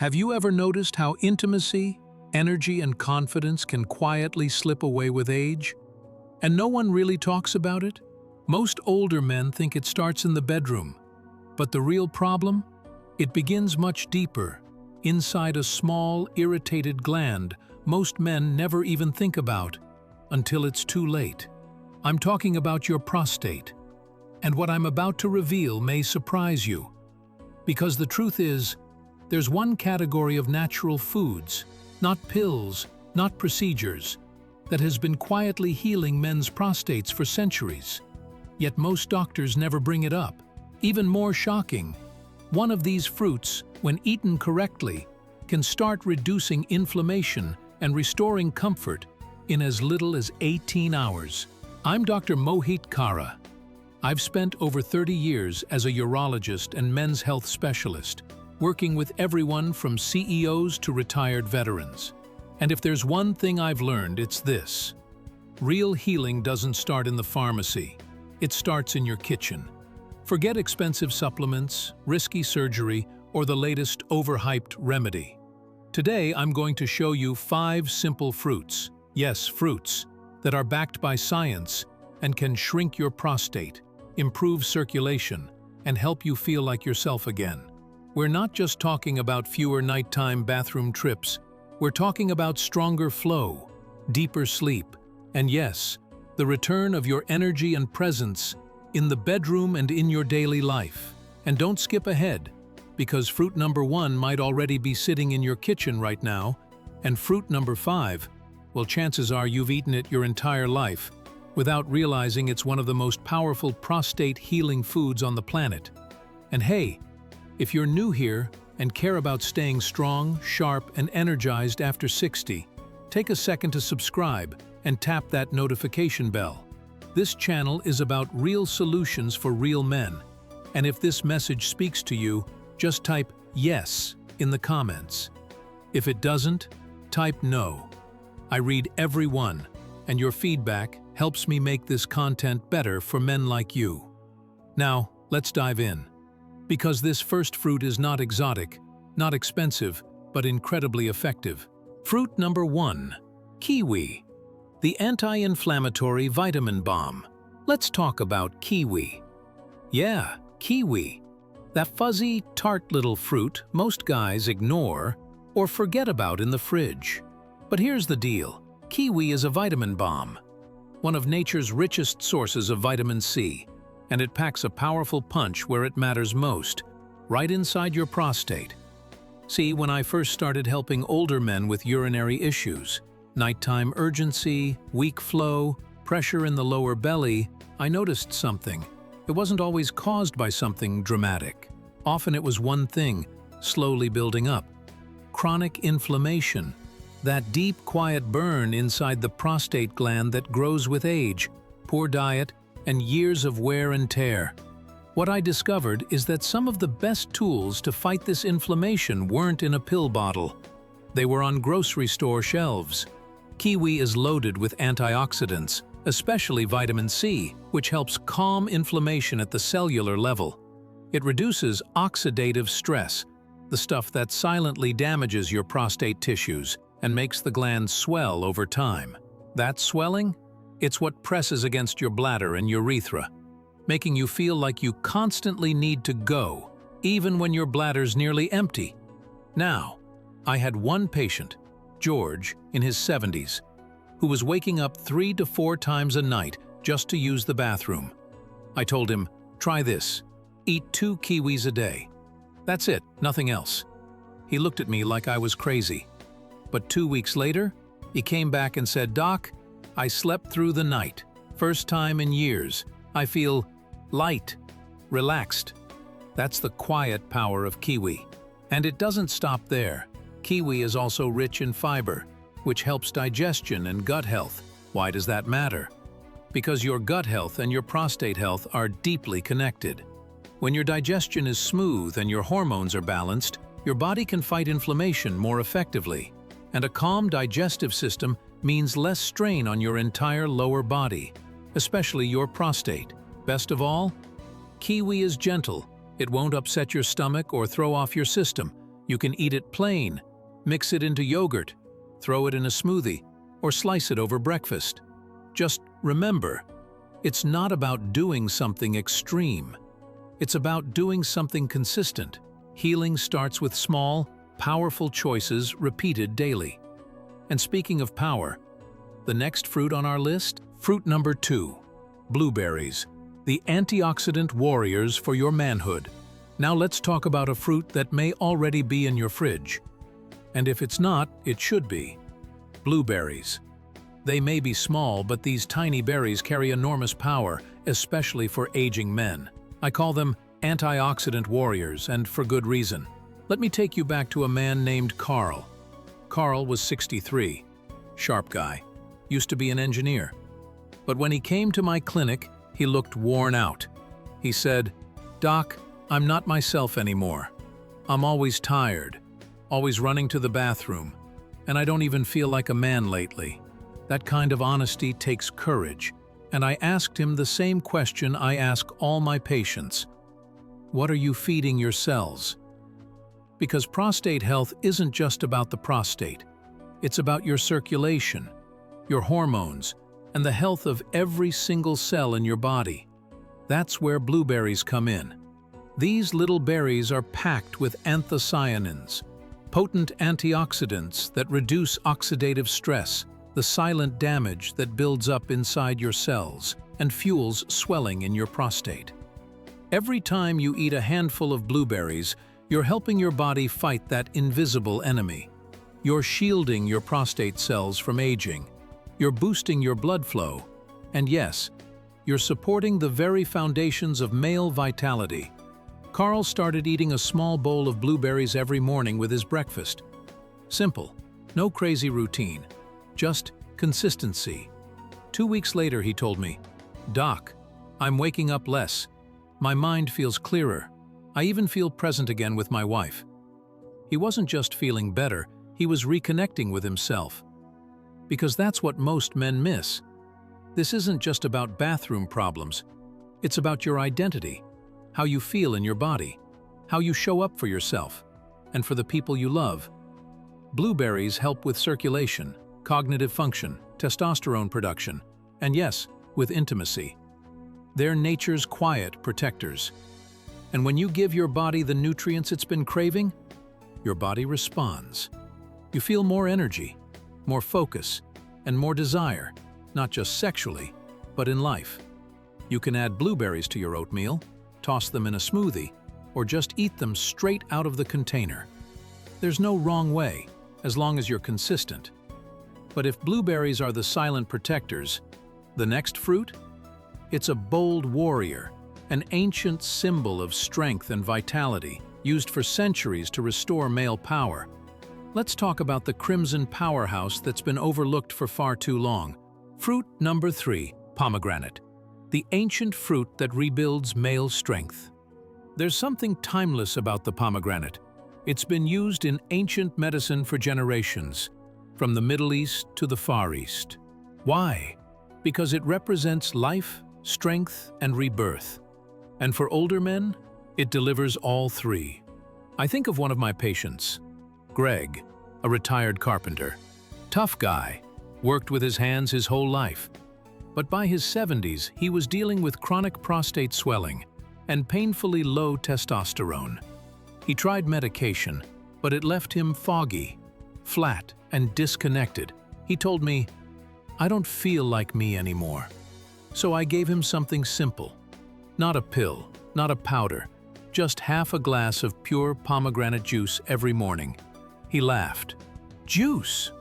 Have you ever noticed how intimacy, energy, and confidence can quietly slip away with age? And no one really talks about it? Most older men think it starts in the bedroom. But the real problem? It begins much deeper, inside a small, irritated gland most men never even think about, until it's too late. I'm talking about your prostate. And what I'm about to reveal may surprise you. Because the truth is, there's one category of natural foods, not pills, not procedures, that has been quietly healing men's prostates for centuries. Yet most doctors never bring it up. Even more shocking, one of these fruits, when eaten correctly, can start reducing inflammation and restoring comfort in as little as 18 hours. I'm Dr. Mohit Kara. I've spent over 30 years as a urologist and men's health specialist, working with everyone from CEOs to retired veterans. And if there's one thing I've learned, it's this. Real healing doesn't start in the pharmacy. It starts in your kitchen. Forget expensive supplements, risky surgery, or the latest overhyped remedy. Today, I'm going to show you 5 simple fruits, yes, fruits, that are backed by science and can shrink your prostate, improve circulation, and help you feel like yourself again. We're not just talking about fewer nighttime bathroom trips. We're talking about stronger flow, deeper sleep, and yes, the return of your energy and presence in the bedroom and in your daily life. And don't skip ahead, because fruit number 1 might already be sitting in your kitchen right now, and fruit number 5, well, chances are you've eaten it your entire life without realizing it's one of the most powerful prostate healing foods on the planet. And hey, if you're new here and care about staying strong, sharp, and energized after 60, take a second to subscribe and tap that notification bell. This channel is about real solutions for real men. And if this message speaks to you, just type yes in the comments. If it doesn't, type no. I read every one, and your feedback helps me make this content better for men like you. Now, let's dive in. Because this first fruit is not exotic, not expensive, but incredibly effective. Fruit number 1, kiwi. The anti-inflammatory vitamin bomb. Let's talk about kiwi. Yeah, kiwi. That fuzzy, tart little fruit most guys ignore or forget about in the fridge. But here's the deal. Kiwi is a vitamin bomb, one of nature's richest sources of vitamin C, and it packs a powerful punch where it matters most, right inside your prostate. See, when I first started helping older men with urinary issues, nighttime urgency, weak flow, pressure in the lower belly, I noticed something. It wasn't always caused by something dramatic. Often it was one thing, slowly building up. Chronic inflammation, that deep, quiet burn inside the prostate gland that grows with age, poor diet, and years of wear and tear. What I discovered is that some of the best tools to fight this inflammation weren't in a pill bottle. They were on grocery store shelves. Kiwi is loaded with antioxidants, especially vitamin C, which helps calm inflammation at the cellular level. It reduces oxidative stress, the stuff that silently damages your prostate tissues and makes the glands swell over time. That swelling? It's what presses against your bladder and urethra, making you feel like you constantly need to go, even when your bladder's nearly empty. Now, I had one patient, George, in his 70s, who was waking up 3 to 4 times a night just to use the bathroom. I told him, try this. Eat 2 kiwis a day. That's it, nothing else. He looked at me like I was crazy. But 2 weeks later, he came back and said, "Doc, I slept through the night. First time in years. I feel light, relaxed." That's the quiet power of kiwi. And it doesn't stop there. Kiwi is also rich in fiber, which helps digestion and gut health. Why does that matter? Because your gut health and your prostate health are deeply connected. When your digestion is smooth and your hormones are balanced, your body can fight inflammation more effectively. And a calm digestive system means less strain on your entire lower body, especially your prostate. Best of all, kiwi is gentle. It won't upset your stomach or throw off your system. You can eat it plain, mix it into yogurt, throw it in a smoothie, or slice it over breakfast. Just remember, it's not about doing something extreme. It's about doing something consistent. Healing starts with small, powerful choices repeated daily. And speaking of power, the next fruit on our list? Fruit number 2, blueberries, the antioxidant warriors for your manhood. Now let's talk about a fruit that may already be in your fridge. And if it's not, it should be. Blueberries. They may be small, but these tiny berries carry enormous power, especially for aging men. I call them antioxidant warriors, and for good reason. Let me take you back to a man named Carl. Carl was 63, sharp guy, used to be an engineer. But when he came to my clinic, he looked worn out. He said, "Doc, I'm not myself anymore. I'm always tired, always running to the bathroom, and I don't even feel like a man lately." That kind of honesty takes courage, and I asked him the same question I ask all my patients. What are you feeding your cells? Because prostate health isn't just about the prostate. It's about your circulation, your hormones, and the health of every single cell in your body. That's where blueberries come in. These little berries are packed with anthocyanins, potent antioxidants that reduce oxidative stress, the silent damage that builds up inside your cells and fuels swelling in your prostate. Every time you eat a handful of blueberries, you're helping your body fight that invisible enemy. You're shielding your prostate cells from aging. You're boosting your blood flow. And yes, you're supporting the very foundations of male vitality. Carl started eating a small bowl of blueberries every morning with his breakfast. Simple, no crazy routine, just consistency. 2 weeks later, he told me, "Doc, I'm waking up less. My mind feels clearer. I even feel present again with my wife." He wasn't just feeling better, he was reconnecting with himself. Because that's what most men miss. This isn't just about bathroom problems. It's about your identity, how you feel in your body, how you show up for yourself, and for the people you love. Blueberries help with circulation, cognitive function, testosterone production, and yes, with intimacy. They're nature's quiet protectors. And when you give your body the nutrients it's been craving, your body responds. You feel more energy, more focus, and more desire, not just sexually, but in life. You can add blueberries to your oatmeal, toss them in a smoothie, or just eat them straight out of the container. There's no wrong way, as long as you're consistent. But if blueberries are the silent protectors, the next fruit? It's a bold warrior, an ancient symbol of strength and vitality, used for centuries to restore male power. Let's talk about the crimson powerhouse that's been overlooked for far too long. Fruit number 3, pomegranate, the ancient fruit that rebuilds male strength. There's something timeless about the pomegranate. It's been used in ancient medicine for generations, from the Middle East to the Far East. Why? Because it represents life, strength, and rebirth. And for older men, it delivers all three. I think of one of my patients, Greg, a retired carpenter. Tough guy, worked with his hands his whole life. But by his 70s, he was dealing with chronic prostate swelling and painfully low testosterone. He tried medication, but it left him foggy, flat, and disconnected. He told me, "I don't feel like me anymore." So I gave him something simple. Not a pill, not a powder, just half a glass of pure pomegranate juice every morning. He laughed. "Juice?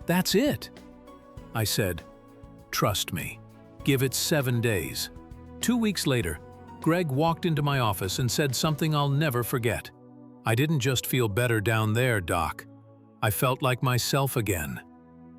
That's it?" I said, "Trust me. Give it 7 days." 2 weeks later, Greg walked into my office and said something I'll never forget. "I didn't just feel better down there, Doc. I felt like myself again."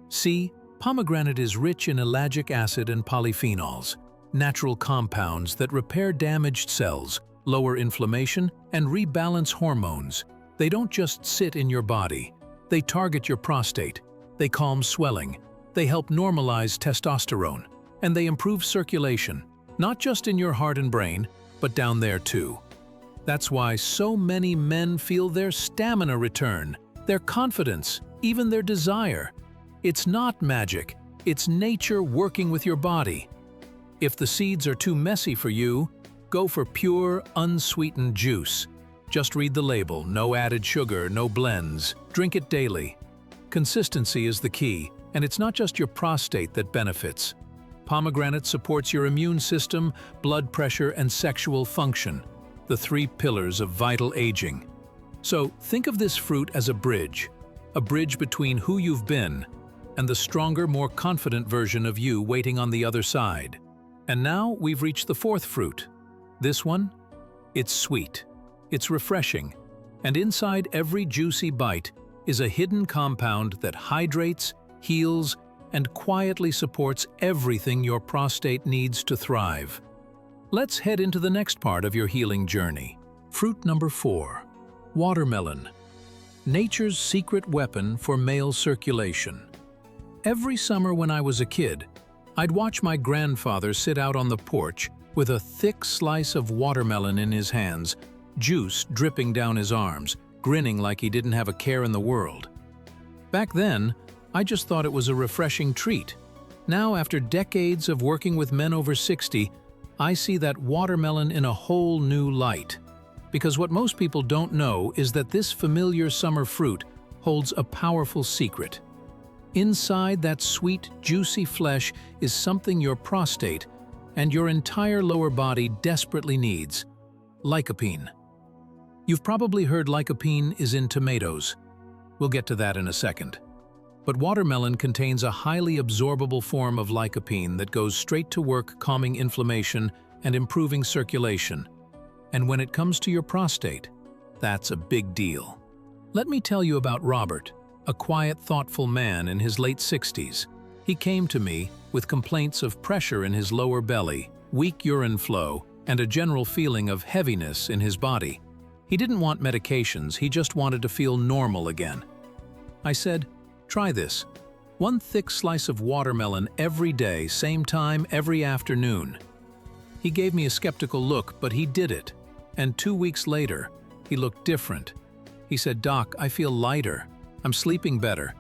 See, pomegranate is rich in ellagic acid and polyphenols, natural compounds that repair damaged cells, lower inflammation, and rebalance hormones. They don't just sit in your body. They target your prostate. They calm swelling. They help normalize testosterone. And they improve circulation, not just in your heart and brain, but down there too. That's why so many men feel their stamina return, their confidence, even their desire. It's not magic, it's nature working with your body. If the seeds are too messy for you, go for pure, unsweetened juice. Just read the label, no added sugar, no blends. Drink it daily. Consistency is the key, and it's not just your prostate that benefits. Pomegranate supports your immune system, blood pressure, and sexual function, the three pillars of vital aging. So think of this fruit as a bridge between who you've been and the stronger, more confident version of you waiting on the other side. And now we've reached the fourth fruit. This one? It's sweet. It's refreshing. And inside every juicy bite is a hidden compound that hydrates, heals, and quietly supports everything your prostate needs to thrive. Let's head into the next part of your healing journey. Fruit number 4. Watermelon. Nature's secret weapon for male circulation. Every summer when I was a kid, I'd watch my grandfather sit out on the porch with a thick slice of watermelon in his hands, juice dripping down his arms, grinning like he didn't have a care in the world. Back then, I just thought it was a refreshing treat. Now, after decades of working with men over 60, I see that watermelon in a whole new light. Because what most people don't know is that this familiar summer fruit holds a powerful secret. Inside that sweet, juicy flesh is something your prostate and your entire lower body desperately needs: lycopene. You've probably heard lycopene is in tomatoes. We'll get to that in a second. But watermelon contains a highly absorbable form of lycopene that goes straight to work calming inflammation and improving circulation. And when it comes to your prostate, that's a big deal. Let me tell you about Robert, a quiet, thoughtful man in his late 60s. He came to me with complaints of pressure in his lower belly, weak urine flow, and a general feeling of heaviness in his body. He didn't want medications, he just wanted to feel normal again. I said, "Try this. One thick slice of watermelon every day, same time, every afternoon." He gave me a skeptical look, but he did it. And 2 weeks later, he looked different. He said, "Doc, I feel lighter. I'm sleeping better.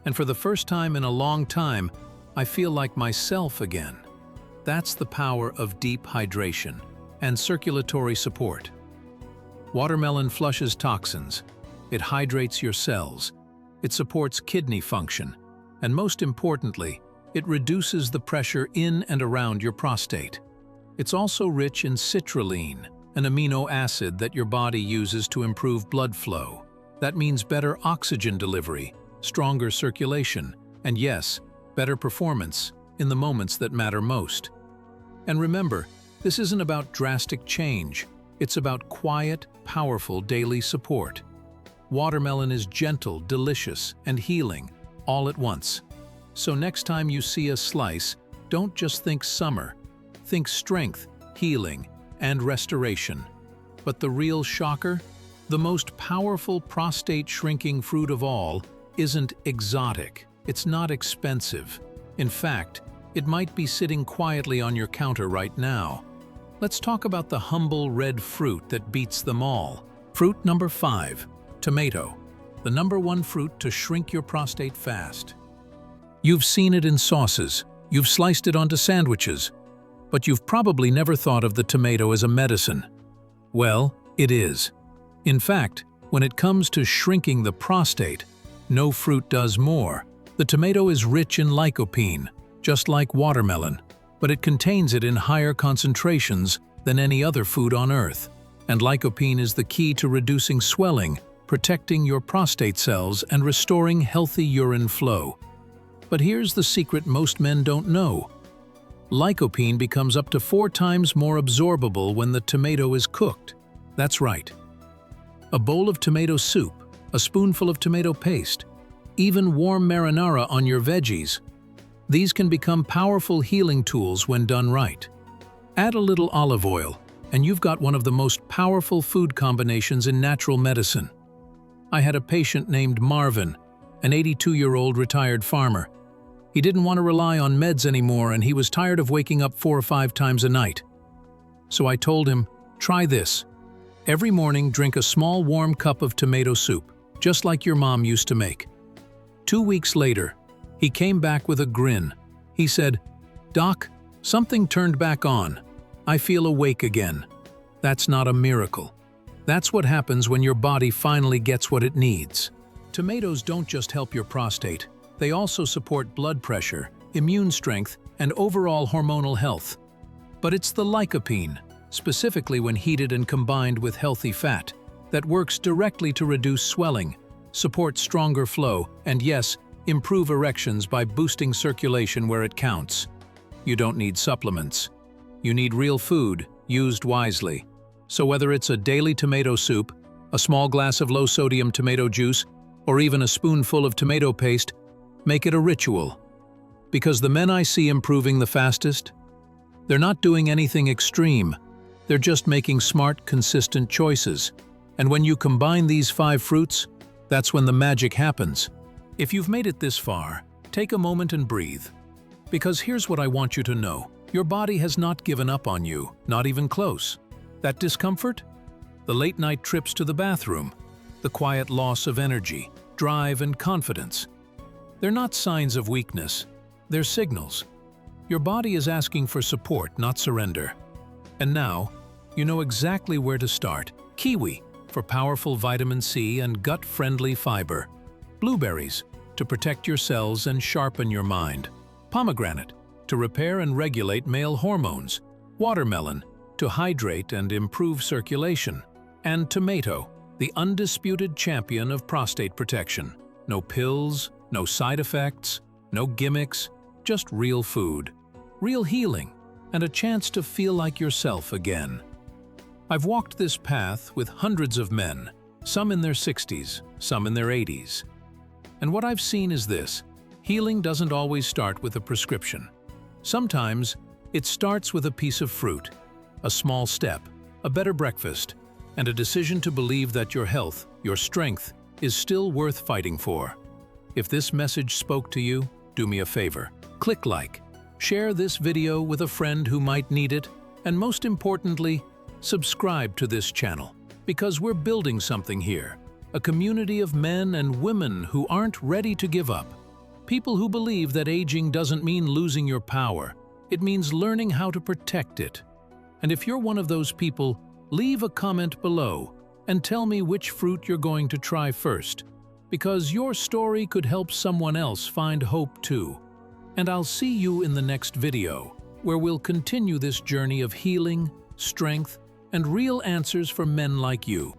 And for the first time in a long time, I feel like myself again." That's the power of deep hydration and circulatory support. Watermelon flushes toxins. It hydrates your cells. It supports kidney function. And most importantly, it reduces the pressure in and around your prostate. It's also rich in citrulline, an amino acid that your body uses to improve blood flow. That means better oxygen delivery, stronger circulation, and yes, better performance in the moments that matter most. And remember, this isn't about drastic change. It's about quiet, powerful daily support. Watermelon is gentle, delicious, and healing, all at once. So next time you see a slice, don't just think summer. Think strength, healing, and restoration. But the real shocker? The most powerful prostate-shrinking fruit of all isn't exotic. It's not expensive. In fact, it might be sitting quietly on your counter right now. Let's talk about the humble red fruit that beats them all. Fruit number 5, tomato, the #1 fruit to shrink your prostate fast. You've seen it in sauces, you've sliced it onto sandwiches, but you've probably never thought of the tomato as a medicine. Well, it is. In fact, when it comes to shrinking the prostate, no fruit does more. The tomato is rich in lycopene, just like watermelon, but it contains it in higher concentrations than any other food on Earth. And lycopene is the key to reducing swelling, protecting your prostate cells, and restoring healthy urine flow. But here's the secret most men don't know. Lycopene becomes up to 4 times more absorbable when the tomato is cooked. That's right. A bowl of tomato soup, a spoonful of tomato paste, even warm marinara on your veggies. These can become powerful healing tools when done right. Add a little olive oil, and you've got one of the most powerful food combinations in natural medicine. I had a patient named Marvin, an 82-year-old retired farmer. He didn't want to rely on meds anymore, and he was tired of waking up 4 or 5 times a night. So I told him, "Try this. Every morning, drink a small warm cup of tomato soup, just like your mom used to make. 2 weeks later, he came back with a grin. He said, "Doc, something turned back on. I feel awake again." That's not a miracle. That's what happens when your body finally gets what it needs. Tomatoes don't just help your prostate. They also support blood pressure, immune strength, and overall hormonal health. But it's the lycopene, specifically when heated and combined with healthy fat, that works directly to reduce swelling, support stronger flow, and yes, improve erections by boosting circulation where it counts. You don't need supplements. You need real food, used wisely. So whether it's a daily tomato soup, a small glass of low-sodium tomato juice, or even a spoonful of tomato paste, make it a ritual. Because the men I see improving the fastest, they're not doing anything extreme. They're just making smart, consistent choices. And when you combine these 5 fruits, that's when the magic happens. If you've made it this far, take a moment and breathe. Because here's what I want you to know. Your body has not given up on you, not even close. That discomfort? The late-night trips to the bathroom, the quiet loss of energy, drive, and confidence. They're not signs of weakness. They're signals. Your body is asking for support, not surrender. And now, you know exactly where to start. Kiwi, for powerful vitamin C and gut-friendly fiber. Blueberries, to protect your cells and sharpen your mind. Pomegranate, to repair and regulate male hormones. Watermelon, to hydrate and improve circulation. And tomato, the undisputed champion of prostate protection. No pills, no side effects, no gimmicks, just real food, real healing, and a chance to feel like yourself again. I've walked this path with hundreds of men, some in their 60s, some in their 80s. And what I've seen is this: healing doesn't always start with a prescription. Sometimes it starts with a piece of fruit, a small step, a better breakfast, and a decision to believe that your health, your strength, is still worth fighting for. If this message spoke to you, do me a favor. Click like, share this video with a friend who might need it, and most importantly, subscribe to this channel, because we're building something here. A community of men and women who aren't ready to give up. People who believe that aging doesn't mean losing your power. It means learning how to protect it. And if you're one of those people, leave a comment below and tell me which fruit you're going to try first, because your story could help someone else find hope too. And I'll see you in the next video, where we'll continue this journey of healing, strength, and real answers for men like you.